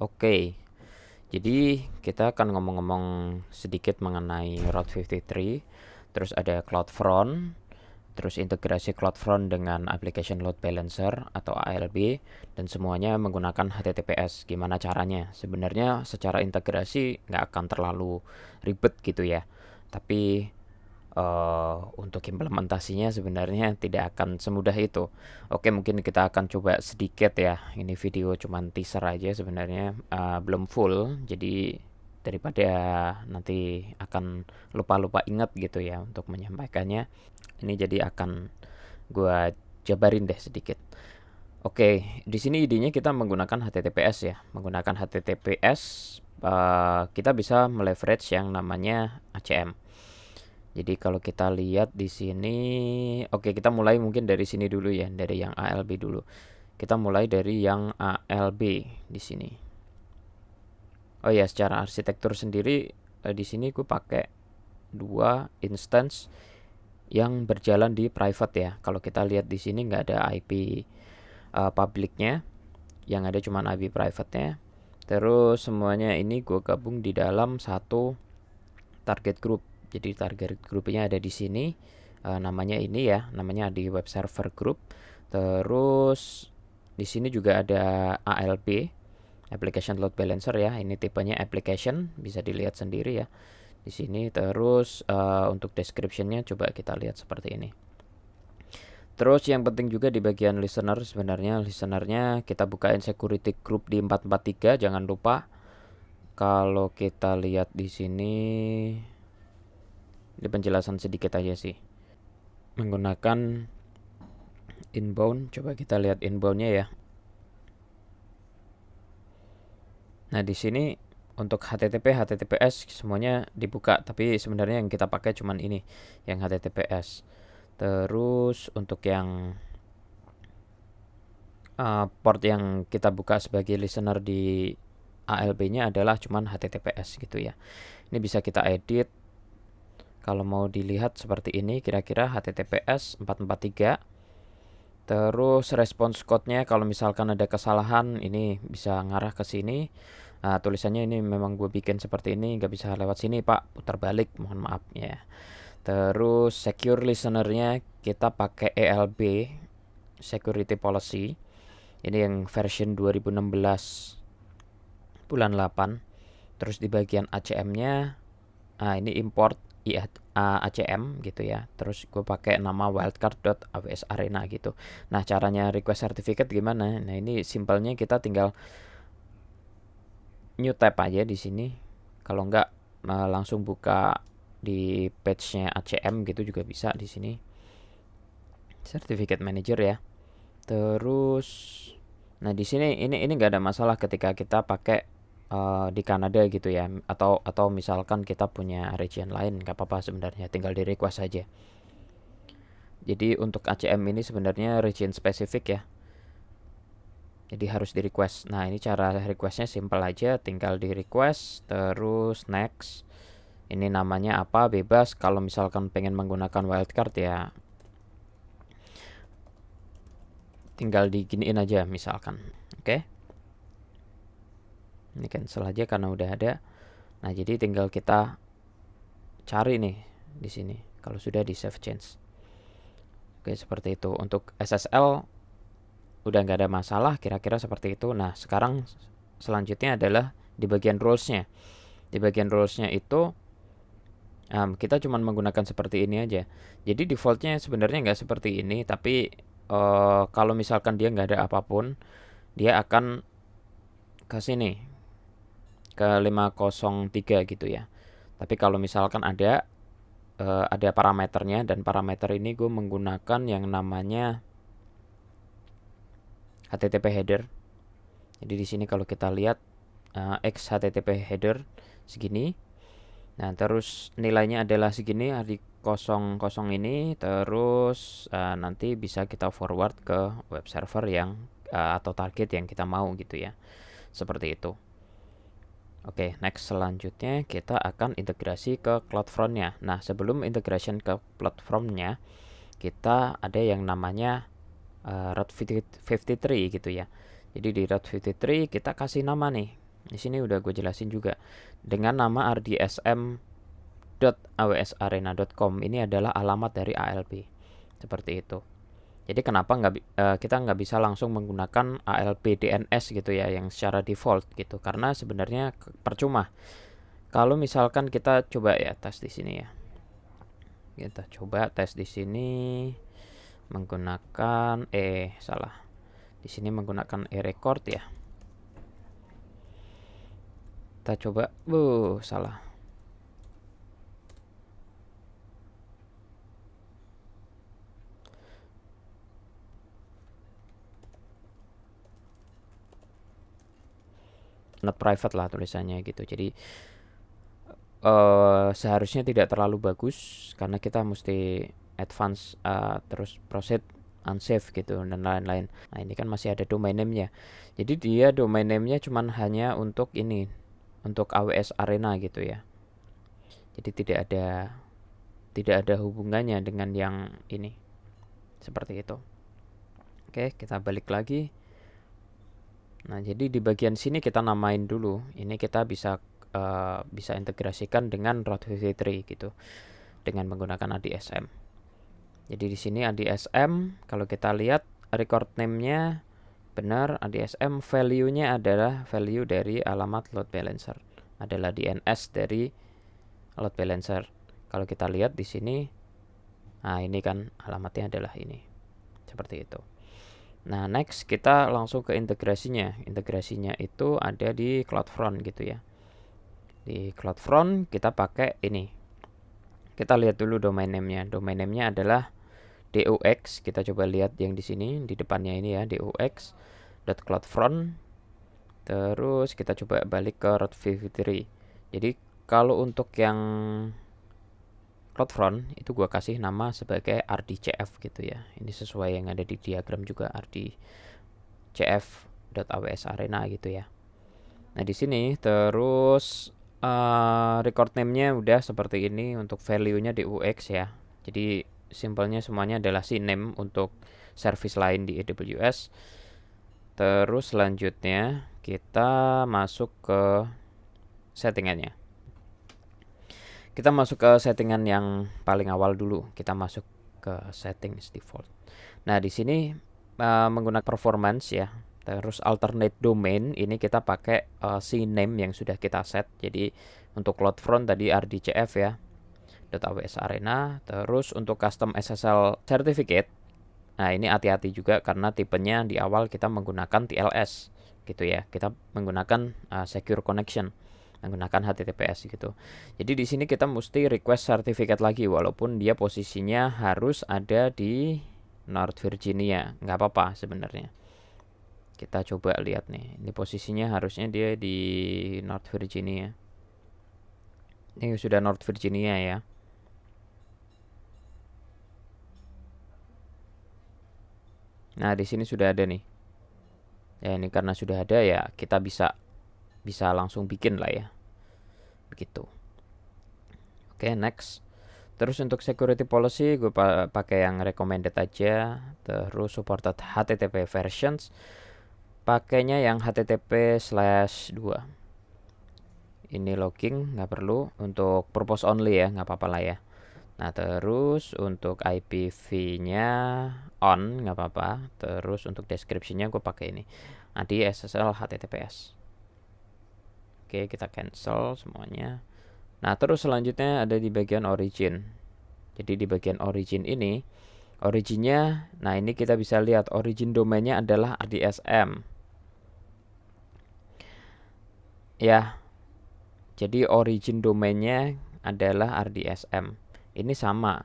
Oke, jadi kita akan ngomong-ngomong sedikit mengenai Route 53, terus ada CloudFront, terus integrasi CloudFront dengan Application Load Balancer atau ALB, dan semuanya menggunakan HTTPS. Gimana caranya? Sebenarnya secara integrasi nggak akan terlalu ribet gitu ya, tapi untuk implementasinya sebenarnya tidak akan semudah itu. Oke, mungkin kita akan coba sedikit ya. Ini video cuman teaser aja sebenarnya, belum full. Jadi daripada nanti akan lupa-lupa ingat gitu ya untuk menyampaikannya. Ini jadi akan gua jabarin deh sedikit. Oke, di sini idenya kita menggunakan HTTPS ya. Menggunakan HTTPS kita bisa meleverage yang namanya ACM. Jadi kalau kita lihat di sini, oke kita mulai mungkin dari sini dulu ya, dari yang ALB dulu. Kita mulai dari yang ALB di sini. Oh ya, secara arsitektur sendiri di sini gue pakai dua instance yang berjalan di private ya. Kalau kita lihat di sini nggak ada IP publicnya, yang ada cuma IP private-nya. Terus semuanya ini gue gabung di dalam satu target group. Jadi target grupnya ada di sini, namanya ini ya, namanya di web server group. Terus di sini juga ada ALB, Application Load Balancer ya. Ini tipenya application, bisa dilihat sendiri ya di sini. Terus untuk descriptionnya coba kita lihat seperti ini. Terus yang penting juga di bagian listener, sebenarnya listenernya kita bukain security group di 443, jangan lupa. Kalau kita lihat di sini, ini penjelasan sedikit aja sih. Menggunakan inbound, coba kita lihat inboundnya ya. Nah di sini untuk HTTP, HTTPS semuanya dibuka, tapi sebenarnya yang kita pakai cuman ini, yang HTTPS. Terus untuk yang port yang kita buka sebagai listener di ALB-nya adalah cuman HTTPS gitu ya. Ini bisa kita edit. Kalau mau dilihat seperti ini, kira-kira HTTPS 443. Terus response code-nya kalau misalkan ada kesalahan ini bisa ngarah ke sini. Nah, tulisannya ini memang gue bikin seperti ini, nggak bisa lewat sini pak, putar balik, mohon maaf ya. Terus secure listener-nya kita pakai ELB, Security Policy. Ini yang version 2016 bulan 8. Terus di bagian ACM-nya, ini import ACM gitu ya. Terus gue pakai nama wildcard.aws-arena gitu. Nah, caranya request certificate gimana? Nah, ini simpelnya kita tinggal new tab aja di sini. Kalau enggak langsung buka di page-nya ACM gitu juga bisa di sini. Certificate manager ya. Terus nah di sini ini enggak ada masalah ketika kita pakai di Kanada gitu ya, atau misalkan kita punya region lain, nggak apa-apa sebenarnya, tinggal di request saja. Jadi untuk ACM ini sebenarnya region spesifik ya, jadi harus di request. Nah ini cara requestnya simple aja, tinggal di request terus next. Ini namanya apa, bebas. Kalau misalkan pengen menggunakan wildcard ya tinggal diginiin aja misalkan. Oke, ini cancel aja karena udah ada. Nah jadi tinggal kita cari nih di sini kalau sudah di save change. Oke, seperti itu. Untuk SSL udah nggak ada masalah, kira-kira seperti itu. Nah sekarang selanjutnya adalah di bagian rulesnya. Di bagian rulesnya itu kita cuma menggunakan seperti ini aja. Jadi defaultnya sebenarnya nggak seperti ini, tapi kalau misalkan dia nggak ada apapun, dia akan ke sini, ke 503 gitu ya. Tapi kalau misalkan ada parameternya, dan parameter ini gue menggunakan yang namanya HTTP header. Jadi di sini kalau kita lihat x HTTP header segini. Nah, terus nilainya adalah segini di 00 ini, terus nanti bisa kita forward ke web server yang atau target yang kita mau gitu ya. Seperti itu. Oke, next selanjutnya kita akan integrasi ke CloudFront-nya. Nah, sebelum integration ke platformnya, kita ada yang namanya Route 53 gitu ya. Jadi di Route 53 kita kasih nama nih. Di sini udah gue jelasin juga dengan nama rdsm.awsarena.com. Ini adalah alamat dari ALP. Seperti itu. Jadi kenapa kita nggak bisa langsung menggunakan ALP DNS gitu ya, yang secara default gitu? Karena sebenarnya percuma. Kalau misalkan kita coba ya tes di sini ya, kita coba tes di sini menggunakan salah. Di sini menggunakan record ya. Kita coba, salah. Not private lah tulisannya gitu. Jadi seharusnya tidak terlalu bagus karena kita mesti advance terus proceed unsafe gitu dan lain-lain. Nah ini kan masih ada domain name-nya. Jadi dia domain name-nya cuman hanya untuk ini, untuk AWS Arena gitu ya. Jadi tidak ada hubungannya dengan yang ini. Seperti itu. Oke, kita balik lagi. Nah, jadi di bagian sini kita namain dulu. Ini kita bisa integrasikan dengan Route 53 gitu dengan menggunakan ADSM. Jadi di sini ADSM, kalau kita lihat record name-nya benar, ADSM value-nya adalah value dari alamat load balancer, adalah DNS dari load balancer. Kalau kita lihat di sini, nah ini kan alamatnya adalah ini. Seperti itu. Nah, next kita langsung ke integrasinya. Integrasinya itu ada di CloudFront gitu ya. Di CloudFront kita pakai ini. Kita lihat dulu domain name-nya. Domain name-nya adalah DOX. Kita coba lihat yang di sini, di depannya ini ya, DOX.CloudFront. Terus kita coba balik ke Route 53. Jadi kalau untuk yang CloudFront itu gua kasih nama sebagai RDCF gitu ya. Ini sesuai yang ada di diagram juga, RDCF.AWSArena gitu ya. Nah, di sini terus record name-nya udah seperti ini, untuk value-nya DUX ya. Jadi simpelnya semuanya adalah CNAME untuk service lain di AWS. Terus selanjutnya kita masuk ke settingannya. Kita masuk ke settingan yang paling awal dulu. Kita masuk ke settings default. Nah, di sini menggunakan performance ya. Terus alternate domain ini kita pakai CNAME yang sudah kita set. Jadi untuk CloudFront tadi RDCF ya, .AWS Arena. Terus untuk custom SSL certificate, nah ini hati-hati juga karena tipenya di awal kita menggunakan TLS gitu ya. Kita menggunakan secure connection, menggunakan HTTPS gitu. Jadi di sini kita mesti request certificate lagi walaupun dia posisinya harus ada di North Virginia. Nggak apa-apa sebenarnya. Kita coba lihat nih. Ini posisinya harusnya dia di North Virginia. Ini sudah North Virginia ya. Nah, di sini sudah ada nih. Ya, ini karena sudah ada ya, kita bisa langsung bikin lah ya. Begitu. Oke, next. Terus untuk security policy gue pakai yang recommended aja. Terus supported HTTP versions, pakainya yang HTTP/2. Ini logging nggak perlu, untuk purpose only ya, nggak apa-apa lah ya. Nah, terus untuk IPv-nya on, nggak apa-apa. Terus untuk description-nya gue pakai ini, ADSL HTTPS. Oke, kita cancel semuanya. Nah, terus selanjutnya ada di bagian origin. Jadi di bagian origin ini, originnya, nah ini kita bisa lihat origin domainnya adalah RDSM. Ya, jadi origin domainnya adalah RDSM. Ini sama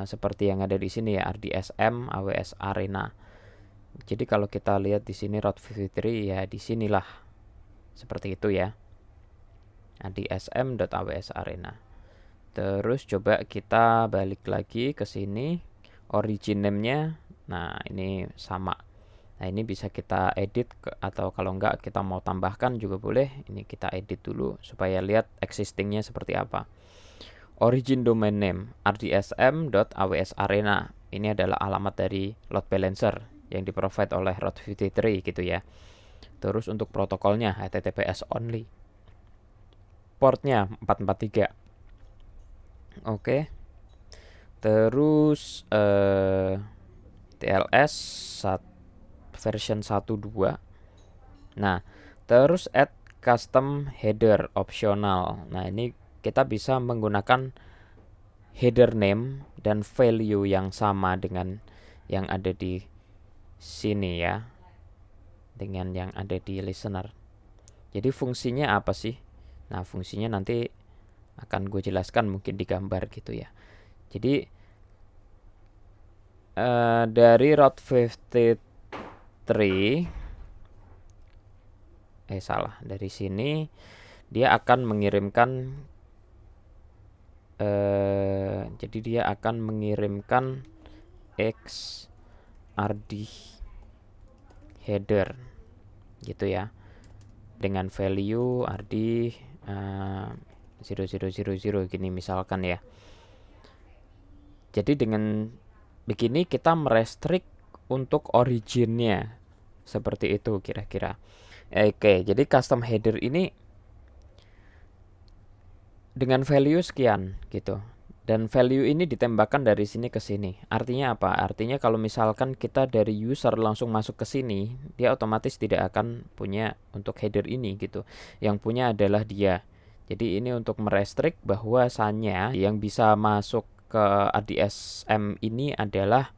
seperti yang ada di sini ya, RDSM AWS Arena. Jadi kalau kita lihat di sini Route 53 ya, di sinilah seperti itu ya, RDSM.AWS Arena. Terus coba kita balik lagi ke sini, origin name-nya. Nah, ini sama. Nah, ini bisa kita edit atau kalau enggak kita mau tambahkan juga boleh. Ini kita edit dulu supaya lihat existingnya seperti apa. Origin domain name rdsm.awsarena. Ini adalah alamat dari load balancer yang di-provide oleh Route 53 gitu ya. Terus untuk protokolnya HTTPS only. Portnya 443. Oke. Terus TLS version 1.2. Nah, terus add custom header optional. Nah, ini kita bisa menggunakan header name dan value yang sama dengan yang ada di sini ya, dengan yang ada di listener. Jadi fungsinya apa sih? Nah, fungsinya nanti akan gue jelaskan mungkin di gambar gitu ya. Jadi dari Route 53 dari sini dia akan mengirimkan jadi dia akan mengirimkan XRD header gitu ya, dengan value RD 0000 gini misalkan ya. Jadi dengan begini kita merestrict untuk originnya, seperti itu kira-kira. Oke, jadi custom header ini dengan value sekian gitu. Dan value ini ditembakkan dari sini ke sini. Artinya apa? Artinya kalau misalkan kita dari user langsung masuk ke sini, dia otomatis tidak akan punya untuk header ini gitu. Yang punya adalah dia. Jadi ini untuk merestrict bahwasanya yang bisa masuk ke RDSM ini adalah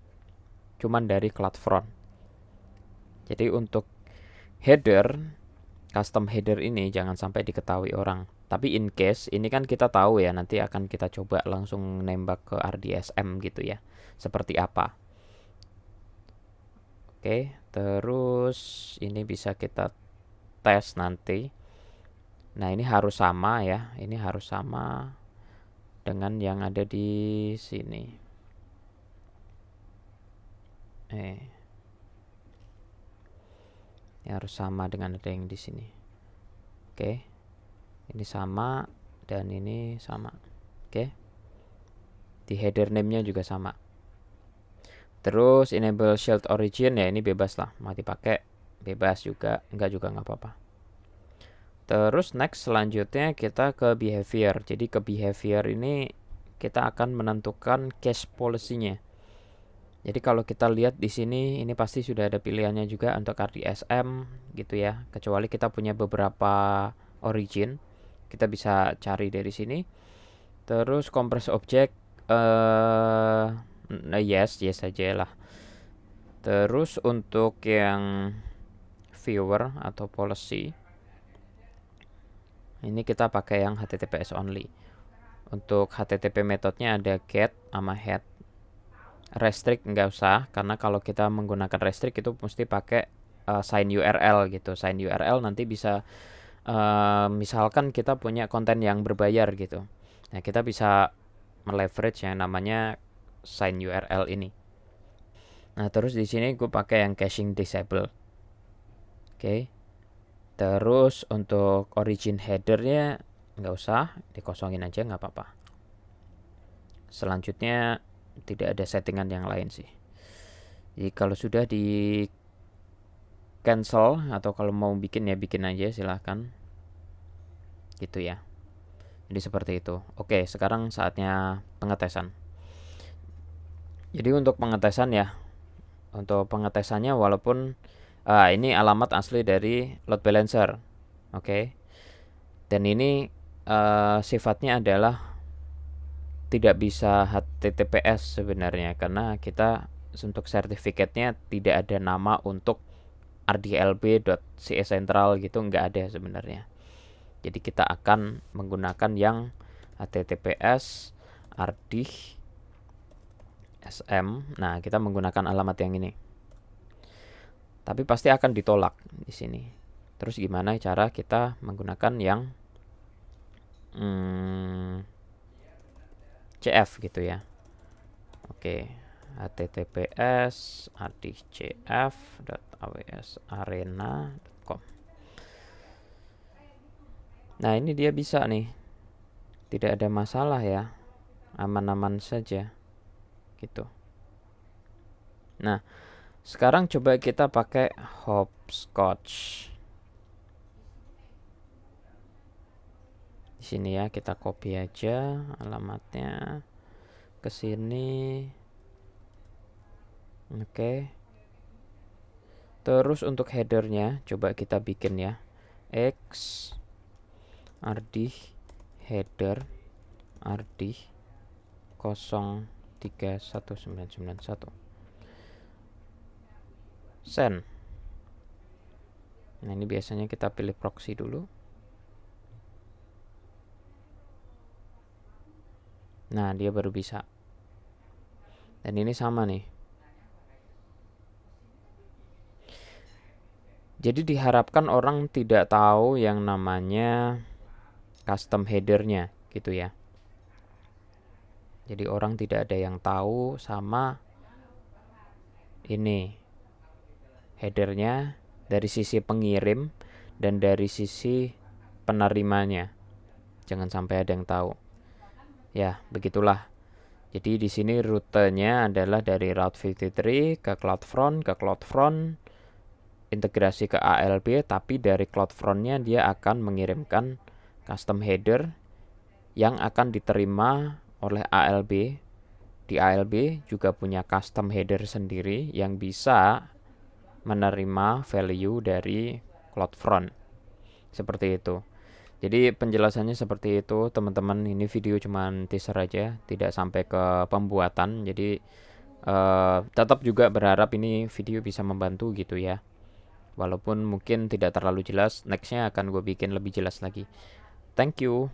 cuman dari CloudFront. Jadi untuk header, custom header ini jangan sampai diketahui orang. Tapi in case ini kan kita tahu ya, nanti akan kita coba langsung nembak ke RDSM gitu ya, seperti apa. Oke, terus ini bisa kita tes nanti. Nah, ini harus sama ya, ini harus sama dengan yang ada di sini. Ini harus sama dengan ada yang di sini. Oke, ini sama dan ini sama. Oke, di header name-nya juga sama. Terus enable shield origin ya, ini bebas lah, mau dipakai bebas juga, enggak juga nggak apa-apa. Terus next selanjutnya kita ke behavior. Jadi ke behavior ini kita akan menentukan cache policy-nya. Jadi kalau kita lihat di sini, ini pasti sudah ada pilihannya juga untuk RDSM gitu ya. Kecuali kita punya beberapa origin, kita bisa cari dari sini. Terus compress object, yes saja lah. Terus untuk yang viewer atau policy, ini kita pakai yang HTTPS only. Untuk HTTP metodenya ada get sama head. Restrict nggak usah, karena kalau kita menggunakan restrict itu mesti pakai sign URL gitu. Sign URL nanti bisa misalkan kita punya konten yang berbayar gitu. Nah, kita bisa meleverage yang namanya sign URL ini. Nah, terus di sini gue pakai yang caching disable. Oke. Terus untuk origin headernya nggak usah, dikosongin aja nggak apa-apa. Selanjutnya tidak ada settingan yang lain sih. Jadi kalau sudah di cancel atau kalau mau bikin ya bikin aja silahkan. Gitu ya. Jadi seperti itu. Oke, sekarang saatnya pengetesan. Jadi untuk pengetesan ya, untuk pengetesannya walaupun ini alamat asli dari load balancer. Oke. Dan ini sifatnya adalah tidak bisa HTTPS sebenarnya, karena kita untuk sertifikatnya tidak ada nama untuk rdlb.cscentral gitu, nggak ada sebenarnya. Jadi kita akan menggunakan yang HTTPS RD SM. Nah, kita menggunakan alamat yang ini. Tapi pasti akan ditolak di sini. Terus gimana cara kita menggunakan yang CF gitu ya. Oke, https rdcf.awsarena.com. Nah, ini dia bisa nih. Tidak ada masalah ya. Aman-aman saja. Gitu. Nah, sekarang coba kita pakai hopscotch. Di sini ya, kita copy aja alamatnya ke sini. Oke. Terus untuk headernya coba kita bikin ya. X Ardih header Ardih 031991 send. Nah, ini biasanya kita pilih proxy dulu. Nah, dia baru bisa. Dan ini sama nih. Jadi diharapkan orang tidak tahu yang namanya custom headernya gitu ya. Jadi orang tidak ada yang tahu sama ini headernya dari sisi pengirim dan dari sisi penerimanya. Jangan sampai ada yang tahu. Ya, begitulah. Jadi di sini rutenya adalah dari Route 53 ke CloudFront, integrasi ke ALB, tapi dari CloudFront-nya dia akan mengirimkan custom header yang akan diterima oleh ALB. Di ALB juga punya custom header sendiri yang bisa menerima value dari CloudFront. Seperti itu. Jadi penjelasannya seperti itu teman-teman. Ini video cuman teaser aja, tidak sampai ke pembuatan. Jadi tetap juga berharap ini video bisa membantu gitu ya. Walaupun mungkin tidak terlalu jelas, nextnya akan gue bikin lebih jelas lagi. Thank you.